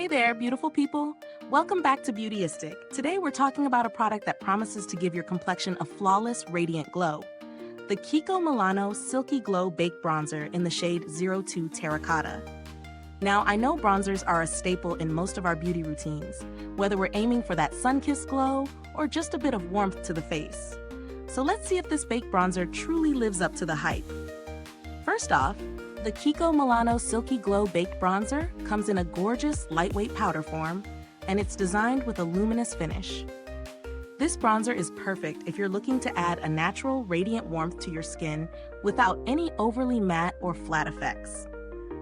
Hey there, beautiful people. Welcome back to Beautyistic. Today we're talking about a product that promises to give your complexion a flawless, radiant glow. The KIKO Milano Silky Glow Baked Bronzer in the shade 02 Terracotta. Now, I know bronzers are a staple in most of our beauty routines, whether we're aiming for that sun-kissed glow or just a bit of warmth to the face. So let's see if this baked bronzer truly lives up to the hype. First off, the KIKO Milano Silky Glow Baked Bronzer comes in a gorgeous, lightweight powder form, and it's designed with a luminous finish. This bronzer is perfect if you're looking to add a natural, radiant warmth to your skin without any overly matte or flat effects.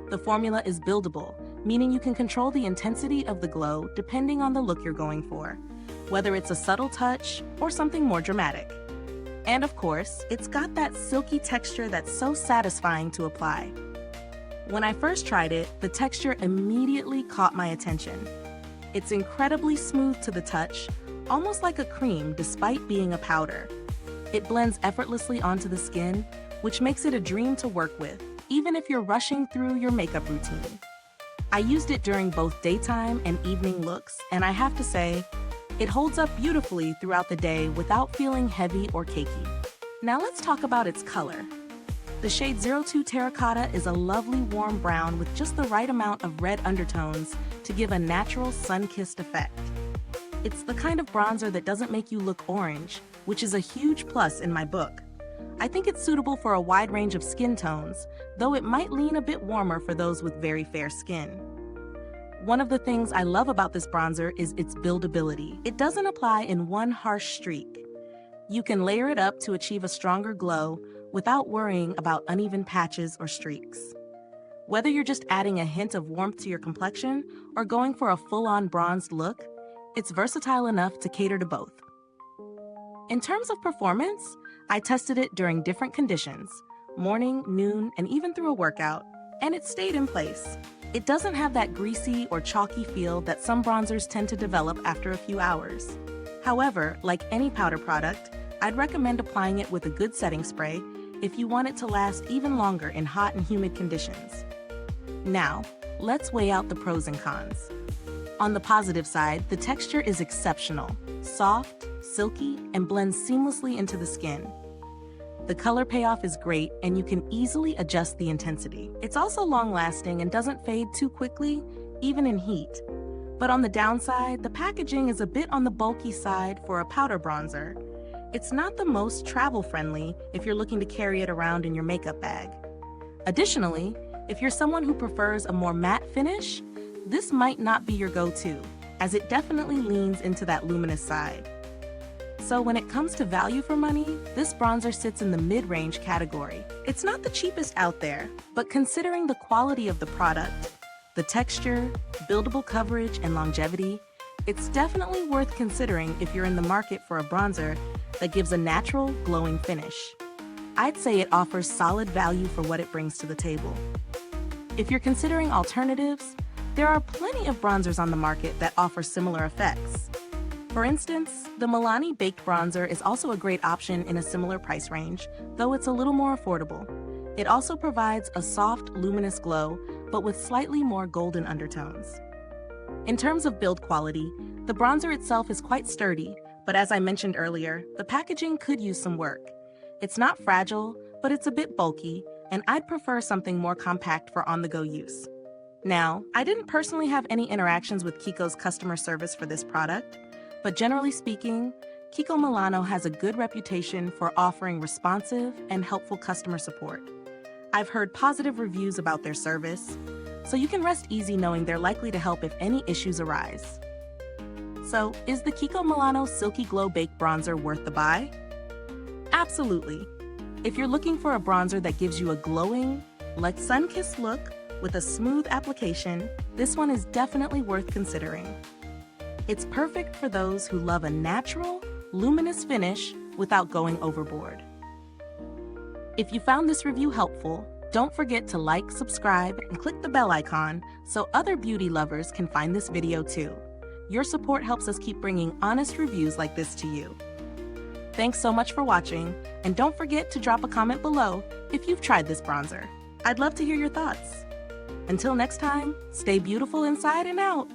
The formula is buildable, meaning you can control the intensity of the glow depending on the look you're going for, whether it's a subtle touch or something more dramatic. And of course, it's got that silky texture that's so satisfying to apply. When I first tried it, the texture immediately caught my attention. It's incredibly smooth to the touch, almost like a cream despite being a powder. It blends effortlessly onto the skin, which makes it a dream to work with, even if you're rushing through your makeup routine. I used it during both daytime and evening looks, and I have to say, it holds up beautifully throughout the day without feeling heavy or cakey. Now let's talk about its color. The shade 02 Terracotta is a lovely warm brown with just the right amount of red undertones to give a natural sun-kissed effect. It's the kind of bronzer that doesn't make you look orange, which is a huge plus in my book. I think it's suitable for a wide range of skin tones, though it might lean a bit warmer for those with very fair skin. One of the things I love about this bronzer is its buildability. It doesn't apply in one harsh streak. You can layer it up to achieve a stronger glow without worrying about uneven patches or streaks. Whether you're just adding a hint of warmth to your complexion or going for a full-on bronzed look, it's versatile enough to cater to both. In terms of performance, I tested it during different conditions, morning, noon, and even through a workout, and it stayed in place. It doesn't have that greasy or chalky feel that some bronzers tend to develop after a few hours. However, like any powder product, I'd recommend applying it with a good setting spray if you want it to last even longer in hot and humid conditions. Now, let's weigh out the pros and cons. On the positive side, the texture is exceptional, soft, silky, and blends seamlessly into the skin. The color payoff is great, and you can easily adjust the intensity. It's also long-lasting and doesn't fade too quickly, even in heat. But on the downside, the packaging is a bit on the bulky side for a powder bronzer. It's not the most travel-friendly if you're looking to carry it around in your makeup bag. Additionally, if you're someone who prefers a more matte finish, this might not be your go-to, as it definitely leans into that luminous side. So when it comes to value for money, this bronzer sits in the mid-range category. It's not the cheapest out there, but considering the quality of the product, the texture, buildable coverage, and longevity, it's definitely worth considering if you're in the market for a bronzer that gives a natural, glowing finish. I'd say it offers solid value for what it brings to the table. If you're considering alternatives, there are plenty of bronzers on the market that offer similar effects. For instance, the Milani Baked Bronzer is also a great option in a similar price range, though it's a little more affordable. It also provides a soft, luminous glow, but with slightly more golden undertones. In terms of build quality, the bronzer itself is quite sturdy, but as I mentioned earlier, the packaging could use some work. It's not fragile, but it's a bit bulky, and I'd prefer something more compact for on-the-go use. Now, I didn't personally have any interactions with KIKO's customer service for this product, but generally speaking, KIKO Milano has a good reputation for offering responsive and helpful customer support. I've heard positive reviews about their service, so you can rest easy knowing they're likely to help if any issues arise. So, is the KIKO Milano Silky Glow Baked Bronzer worth the buy? Absolutely. If you're looking for a bronzer that gives you a glowing, like sun-kissed look with a smooth application, this one is definitely worth considering. It's perfect for those who love a natural, luminous finish without going overboard. If you found this review helpful, don't forget to like, subscribe, and click the bell icon so other beauty lovers can find this video too. Your support helps us keep bringing honest reviews like this to you. Thanks so much for watching, and don't forget to drop a comment below if you've tried this bronzer. I'd love to hear your thoughts. Until next time, stay beautiful inside and out.